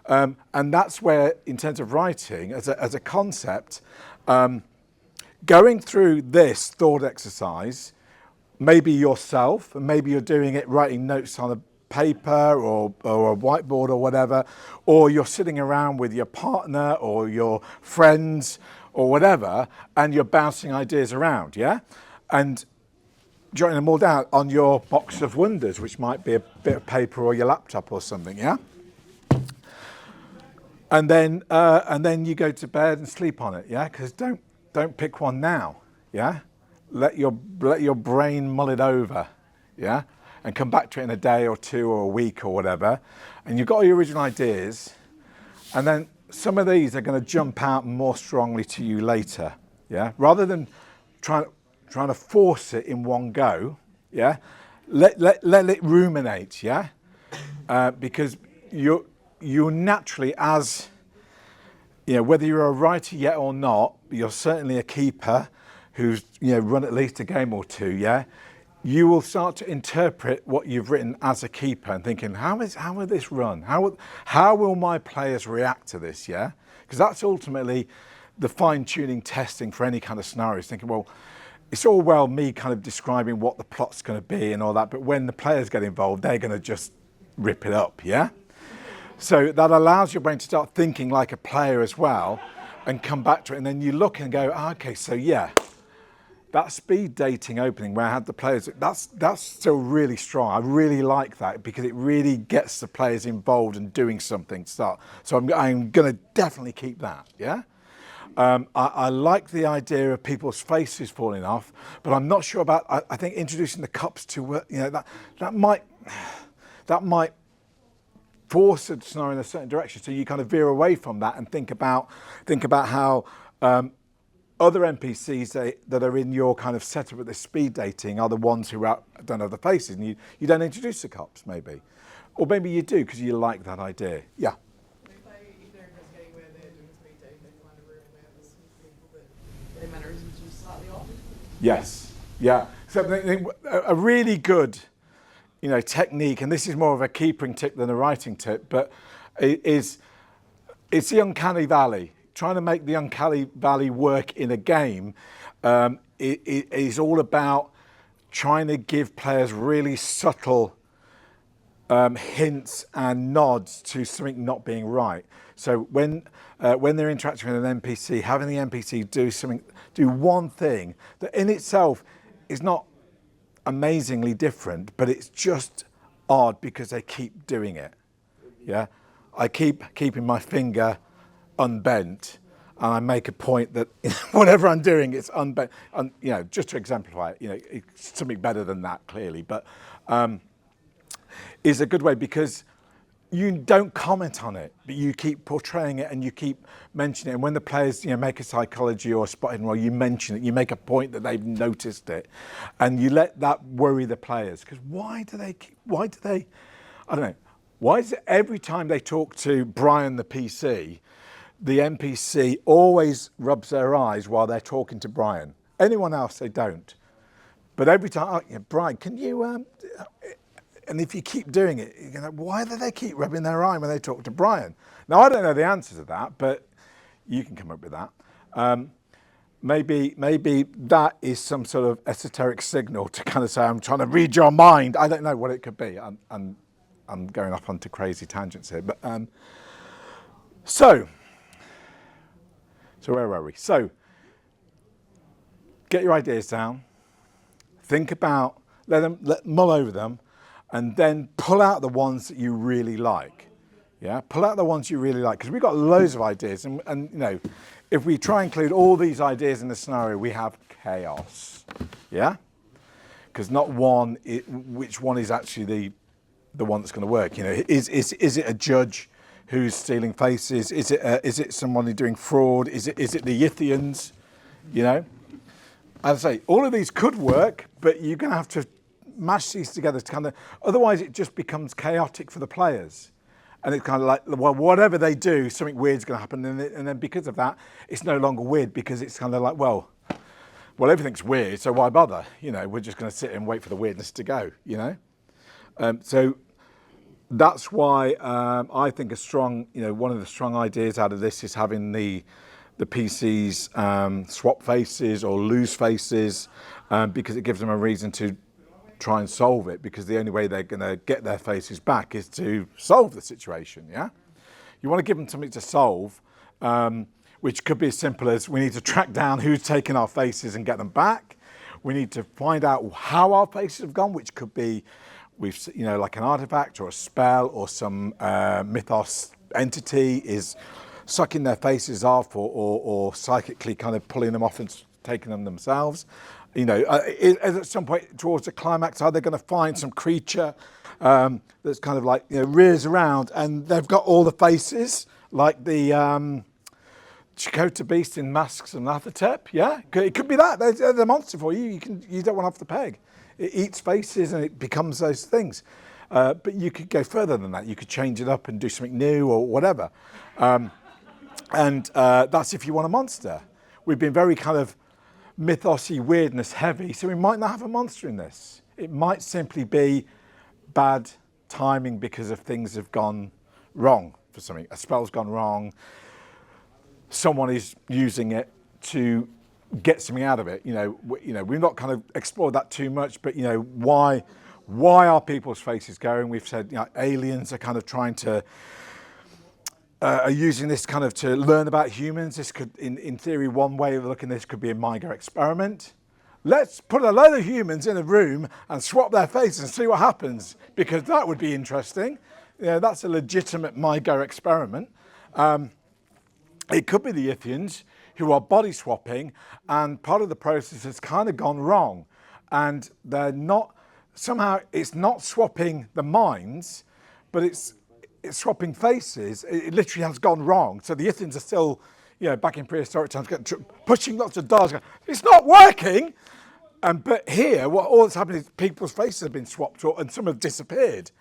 And that's where, in terms of writing, as a concept, going through this thought exercise, maybe yourself, and maybe you're doing it writing notes on a paper or a whiteboard or whatever, or you're sitting around with your partner or your friends or whatever, and you're bouncing ideas around, yeah? And jotting them all down on your box of wonders, which might be a bit of paper or your laptop or something, yeah? And then you go to bed and sleep on it, yeah? Because don't pick one now, yeah? Let your brain mull it over, yeah? And come back to it in a day or two or a week or whatever. And you've got all your original ideas, and then some of these are going to jump out more strongly to you later, yeah? Rather than trying to force it in one go, yeah? Let it ruminate, yeah? Because you're naturally, as whether you're a writer yet or not, you're certainly a keeper who's run at least a game or two, yeah. You will start to interpret what you've written as a keeper and thinking, how will this run? How will my players react to this, yeah? Because that's ultimately the fine-tuning testing for any kind of scenarios. Thinking, well, it's all well me kind of describing what the plot's going to be and all that, but when the players get involved, they're going to just rip it up, yeah? So that allows your brain to start thinking like a player as well and come back to it. And then you look and go, okay, so yeah, that speed dating opening where I had the players, that's still really strong. I really like that because it really gets the players involved and doing something to start. So I'm going to definitely keep that, yeah? I like the idea of people's faces falling off, but I'm not sure about, I think introducing the cups to, that might force a scenario in a certain direction. So you kind of veer away from that and think about how other NPCs that are in your kind of setup at this speed dating are the ones who don't have the faces, and you don't introduce the cops maybe, or maybe you do because you like that idea. Yeah. If they're investigating where they're doing speed dating, they find a room where there's some people that their mannerisms are slightly off. Yes. Yeah. So a really good, technique, and this is more of a keeping tip than a writing tip, but it's the uncanny valley. Trying to make the uncanny valley work in a game it is all about trying to give players really subtle hints and nods to something not being right. So when they're interacting with an NPC, having the NPC do one thing that in itself is not amazingly different, but it's just odd because they keep doing it. Yeah, I keep keeping my finger unbent, and I make a point that whatever I'm doing, it's unbent. Just to exemplify it, it's something better than that clearly, but is a good way because you don't comment on it, but you keep portraying it and you keep mentioning it. And when the players, make a psychology or a spot hidden role, you mention it. You make a point that they've noticed it, and you let that worry the players. Because why do they? I don't know. Why is it every time they talk to Brian the PC, the NPC always rubs their eyes while they're talking to Brian? Anyone else, they don't. But every time, Brian, can you? And if you keep doing it, you're going, why do they keep rubbing their eye when they talk to Brian? Now, I don't know the answer to that, but you can come up with that. Maybe that is some sort of esoteric signal to kind of say, I'm trying to read your mind. I don't know what it could be. I'm going off onto crazy tangents here. But so where were we? So get your ideas down. Think about, mull over them. And then pull out the ones that you really like. Yeah, pull out the ones you really like, because we've got loads of ideas, and if we try and include all these ideas in the scenario, we have chaos. Yeah, because not one, which one is actually the one that's going to work? Is it a judge who's stealing faces? Is it someone who's doing fraud? Is it the Yithians? As I say, all of these could work, but you're going to have to mash these together to kind of, otherwise it just becomes chaotic for the players. And it's kind of like, well, whatever they do, something weird's going to happen. And then because of that, it's no longer weird because it's kind of like, well, everything's weird, so why bother? We're just going to sit and wait for the weirdness to go, So that's why I think a strong, one of the strong ideas out of this is having the PCs swap faces or lose faces because it gives them a reason to try and solve it, because the only way they're going to get their faces back is to solve the situation. Yeah, you want to give them something to solve, which could be as simple as we need to track down who's taken our faces and get them back. We need to find out how our faces have gone, which could be like an artifact or a spell or some mythos entity is sucking their faces off or psychically kind of pulling them off and taking them themselves. At some point towards the climax, are they going to find some creature that's kind of like, rears around and they've got all the faces, like the Chakotay beast in Masks and Lathatep? Yeah, it could be that. They're the monster for you. You don't want off the peg. It eats faces and it becomes those things. But you could go further than that. You could change it up and do something new or whatever. And that's if you want a monster. We've been very kind of mythosy, weirdness heavy, so we might not have a monster in this. It might simply be bad timing because of things have gone wrong for something. A spell's gone wrong. Someone is using it to get something out of it. We've not kind of explored that too much, but why Why are people's faces going? We've said, you know, aliens are kind of trying to, are using this kind of to learn about humans. This could, in theory, one way of looking at this could be a MIGA experiment. Let's put a load of humans in a room and swap their faces and see what happens, because that would be interesting. You know, that's a legitimate MIGA experiment. It could be the Ithians who are body swapping, and part of the process has kind of gone wrong, and they're not, somehow it's not swapping the minds, but it's swapping faces. It literally has gone wrong. So the Ithians are still, you know, back in prehistoric times, pushing lots of dials. It's not working. But here, all that's happening is people's faces have been swapped, and some have disappeared,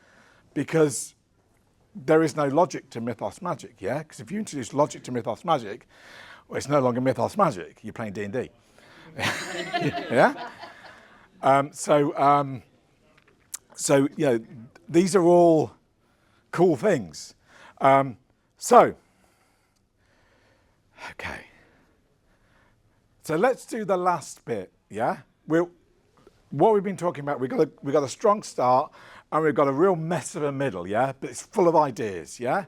because there is no logic to mythos magic, yeah? Because if you introduce logic to mythos magic, well, it's no longer mythos magic. You're playing D&D. Yeah? So, you know, these are all cool things. Okay. So let's do the last bit, yeah? What we've been talking about, we've got a strong start, and we've got a real mess of a middle, yeah? But it's full of ideas, yeah?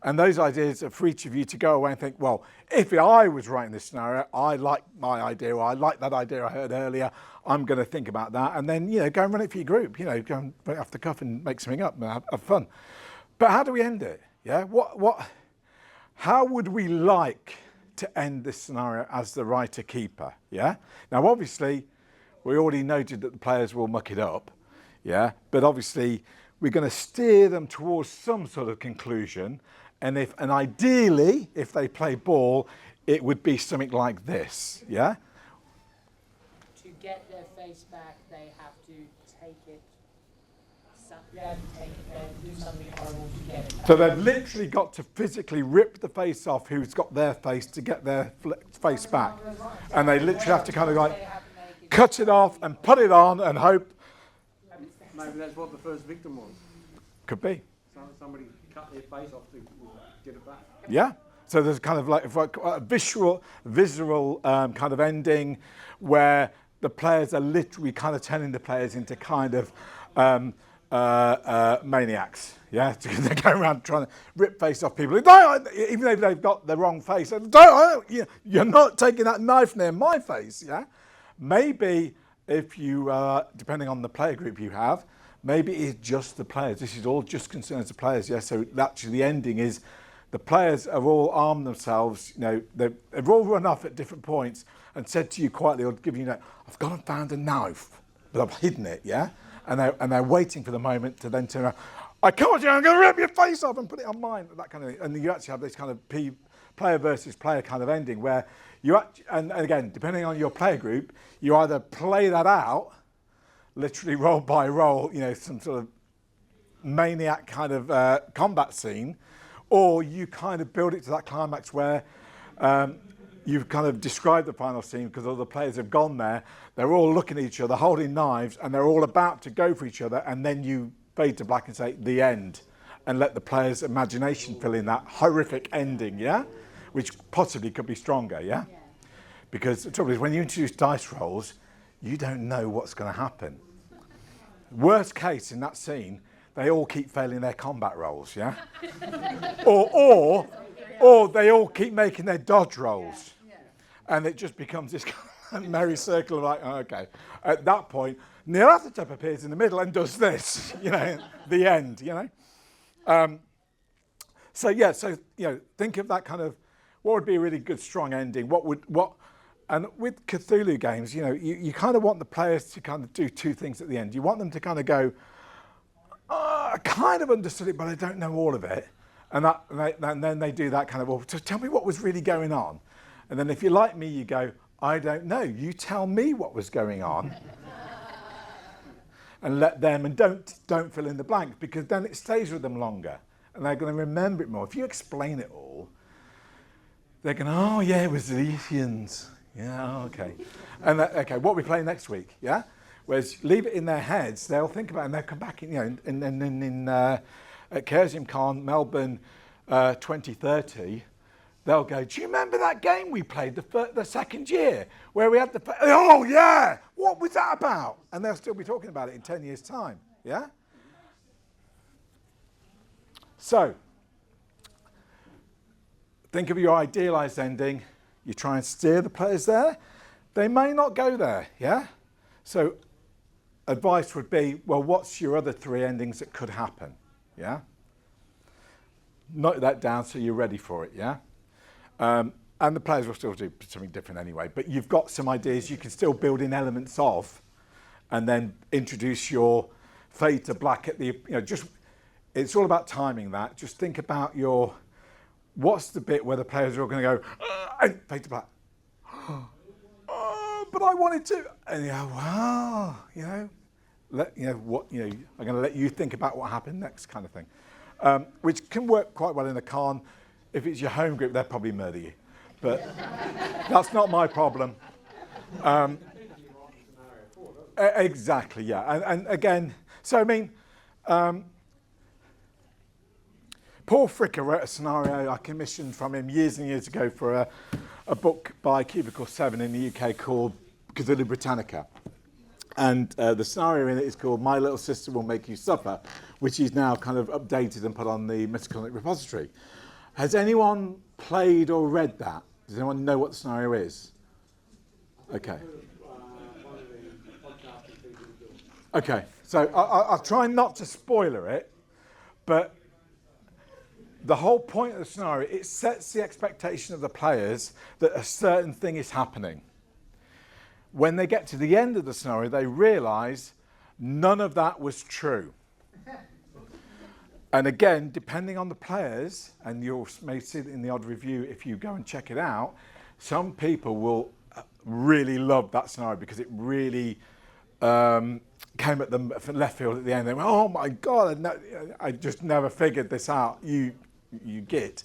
And those ideas are for each of you to go away and think, well, if I was writing this scenario, I like my idea, or I like that idea I heard earlier, I'm going to think about that. And then, you know, go and run it for your group, you know, go and run it off the cuff and make something up and have fun. But how do we end it? Yeah, how would we like to end this scenario as the writer-keeper? Yeah. Now, obviously, we already noted that the players will muck it up. Yeah, but obviously, we're going to steer them towards some sort of conclusion. And ideally, if they play ball, it would be something like this. Yeah. To get their face back, they have to take it. Do something horrible to get it back. So they've literally got to physically rip the face off who's got their face to get their face back. And they literally have to kind of like cut it off and put it on and hope. Maybe that's what the first victim was. Could be. Somebody cut their face off to get it back. Yeah. So there's kind of like a visceral kind of ending where the players are literally kind of turning the players into kind of maniacs. Yeah, they're going around trying to rip face off people. Even though they've got the wrong face. You're not taking that knife near my face. Yeah. Maybe if you, depending on the player group you have, maybe it's just the players. This is all just concerns the players. Yeah. So actually, the ending is the players have all armed themselves. You know, they've all run off at different points and said to you quietly, or given you, I've gone and found a knife, but I've hidden it. Yeah. And they're waiting for the moment to then turn around. I caught you, I'm going to rip your face off and put it on mine. That kind of thing. And you actually have this kind of player versus player kind of ending where you actually, and again, depending on your player group, you either play that out, literally roll by roll, you know, some sort of maniac kind of combat scene, or you kind of build it to that climax where you've kind of described the final scene because all the players have gone there, they're all looking at each other, holding knives, and they're all about to go for each other, and then you fade to black and say, the end, and let the players' imagination fill in that horrific ending, yeah? Which possibly could be stronger, yeah? Because the trouble is, when you introduce dice rolls, you don't know what's going to happen. Worst case in that scene, they all keep failing their combat rolls, yeah? or they all keep making their dodge rolls. And it just becomes this kind of merry circle of like, oh, okay. At that point, Nyarlathotep appears in the middle and does this, you know, the end, you know? So think of that kind of, what would be a really good, strong ending? And with Cthulhu games, you know, you kind of want the players to kind of do two things at the end. You want them to kind of go, I kind of understood it, but I don't know all of it. And then they do that kind of, well, so tell me what was really going on. And then if you're like me, you go, I don't know. You tell me what was going on. And let them, and don't fill in the blank, because then it stays with them longer. And they're going to remember it more. If you explain it all, they're going, oh, yeah, it was the Ethians. Yeah, okay. And okay, what we play next week, yeah? Whereas leave it in their heads, they'll think about it and they'll come back, you know, at Chaosium Con, Melbourne 2030, they'll go, do you remember that game we played the second year where we had oh yeah, what was that about? And they'll still be talking about it in 10 years' time, Yeah? So, think of your idealized ending. You try and steer the players there. They may not go there, yeah? So, advice would be, well, what's your other 3 endings that could happen, yeah? Note that down so you're ready for it, yeah? And the players will still do something different anyway, but you've got some ideas you can still build in elements of, and then introduce your fade to black at the, it's all about timing that. Just think about what's the bit where the players are all going to go, and fade to black. Oh, but I wanted to, and you go, wow, I'm going to let you think about what happened next, kind of thing, which can work quite well in a con. If it's your home group, they'll probably murder you, but that's not my problem. Exactly, yeah, and again, so I mean, Paul Fricker wrote a scenario I commissioned from him years and years ago for a book by Cubicle 7 in the UK called Cthulhu Britannica. And the scenario in it is called My Little Sister Will Make You Suffer, which he's now kind of updated and put on the Mythiconic repository. Has anyone played or read that? Does anyone know what the scenario is? Okay. Okay, so I'll try not to spoiler it, but the whole point of the scenario, it sets the expectation of the players that a certain thing is happening. When they get to the end of the scenario, they realise none of that was true. And again, depending on the players, and you may see it in the odd review if you go and check it out, some people will really love that scenario because it really came at them from left field at the end. They went, oh my God, I just never figured this out. You git.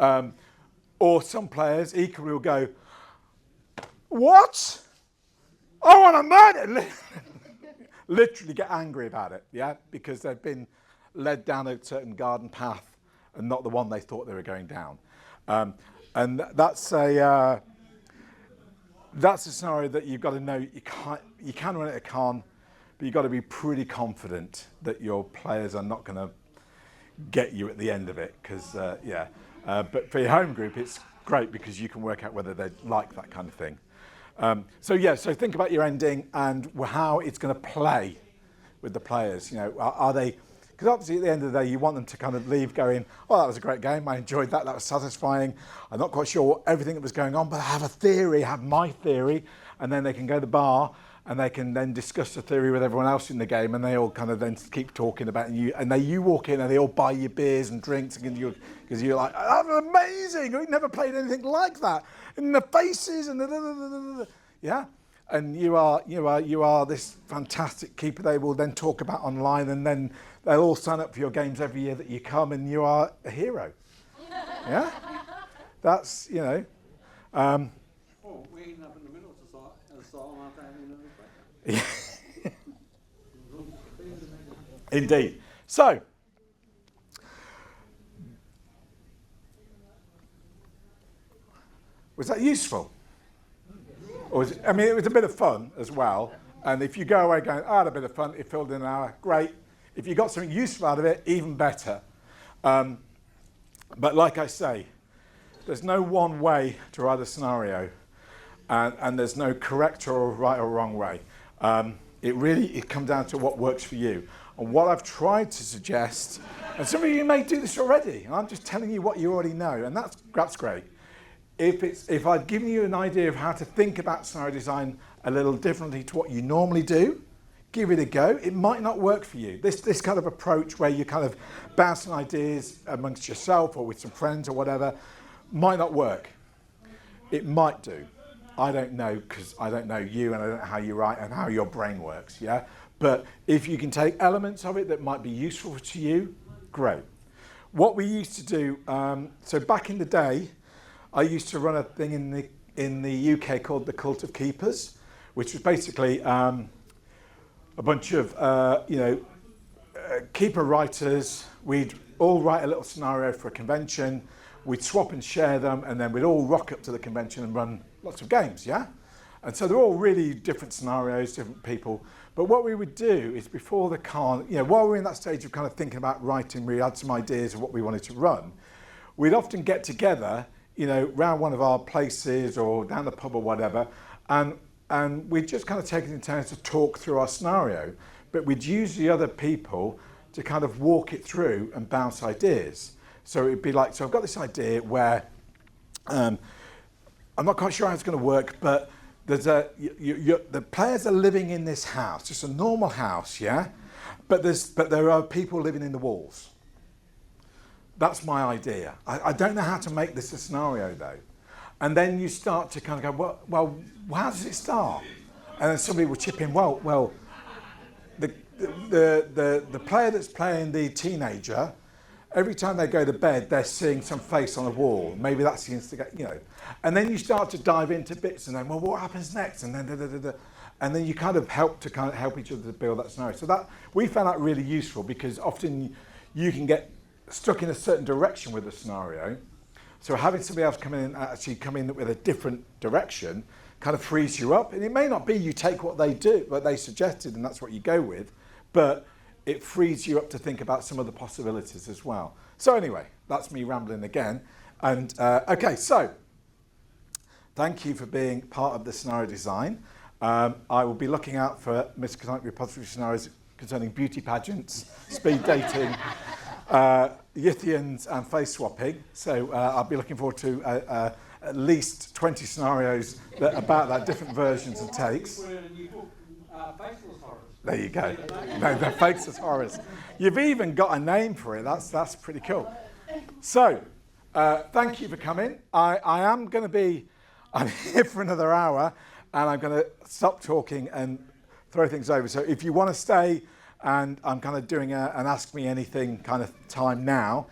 Or some players equally will go, what? I want to murder. Literally get angry about it, yeah? Because they've been led down a certain garden path and not the one they thought they were going down. And that's a scenario that you've got to know. You can run it a con, but you've got to be pretty confident that your players are not going to get you at the end of it. Because but for your home group, it's great because you can work out whether they like that kind of thing. So think about your ending and how it's going to play with the players. Are they? Because obviously at the end of the day, you want them to kind of leave going, oh, that was a great game. I enjoyed that. That was satisfying. I'm not quite sure everything that was going on, but I have a theory, I have my theory. And then they can go to the bar and they can then discuss the theory with everyone else in the game. And they all kind of then keep talking about you. And then you walk in and they all buy you beers and drinks because you're like, that's amazing. We've never played anything like that. And the faces and yeah. And you are this fantastic keeper they will then talk about online, and then they'll all sign up for your games every year that you come, and you are a hero. Yeah? That's, Oh, we end up in the middle of the song after having another Indeed. So, was that useful? Or was it, it was a bit of fun as well. And if you go away going, I had a bit of fun, it filled in an hour, great. If you got something useful out of it, even better. But like I say, there's no one way to write a scenario, and there's no correct or right or wrong way. It comes down to what works for you. And what I've tried to suggest, and some of you may do this already, and I'm just telling you what you already know, and that's great. If I'd given you an idea of how to think about scenario design a little differently to what you normally do, give it a go. It might not work for you. This kind of approach where you kind of bouncing ideas amongst yourself or with some friends or whatever might not work. It might do. I don't know, because I don't know you and I don't know how you write and how your brain works, yeah? But if you can take elements of it that might be useful to you, great. What we used to do, so back in the day, I used to run a thing in the UK called the Cult of Keepers, which was basically a bunch of keeper writers. We'd all write a little scenario for a convention. We'd swap and share them, and then we'd all rock up to the convention and run lots of games, yeah? And so they're all really different scenarios, different people. But what we would do is before the con, while we're in that stage of kind of thinking about writing, we had some ideas of what we wanted to run. We'd often get together, round one of our places or down the pub or whatever, and we'd just kind of take it in turns to talk through our scenario. But we'd use the other people to kind of walk it through and bounce ideas. So it'd be like, so I've got this idea where I'm not quite sure how it's going to work, but there's the players are living in this house, just a normal house, yeah? But there are people living in the walls. That's my idea. I don't know how to make this a scenario though. And then you start to kind of go, well, how does it start? And then somebody will chip in, well, the player that's playing the teenager, every time they go to bed, they're seeing some face on a wall. Maybe that's the instigate, And then you start to dive into bits and then, well, what happens next? And then, and then you kind of help each other to build that scenario. So that we found that really useful because often you can get stuck in a certain direction with a scenario. So having somebody else come in with a different direction kind of frees you up. And it may not be you take what they suggested, and that's what you go with, but it frees you up to think about some of the possibilities as well. So anyway, that's me rambling again. And okay, so thank you for being part of the scenario design. I will be looking out for misconduct repository scenarios concerning beauty pageants, speed dating, Yithians and face swapping. So I'll be looking forward to at least 20 scenarios about that, different versions and takes. There you go. No, they're faceless horrors. You've even got a name for it. That's pretty cool. So, thank you for coming. I'm here for another hour, and I'm going to stop talking and throw things over. So if you want to stay, and I'm kind of doing an Ask Me Anything kind of time now,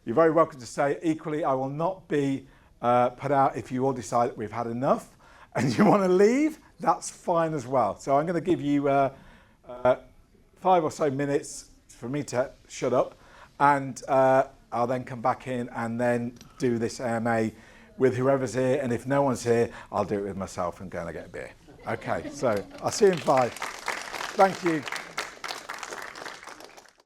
you're very welcome to stay. Equally, I will not be put out if you all decide that we've had enough and you want to leave. That's fine as well. So I'm going to give you 5 or so minutes for me to shut up, and I'll then come back in and then do this AMA with whoever's here, and if no one's here, I'll do it with myself and go and get a beer. Okay, so I'll see you in 5. Thank you.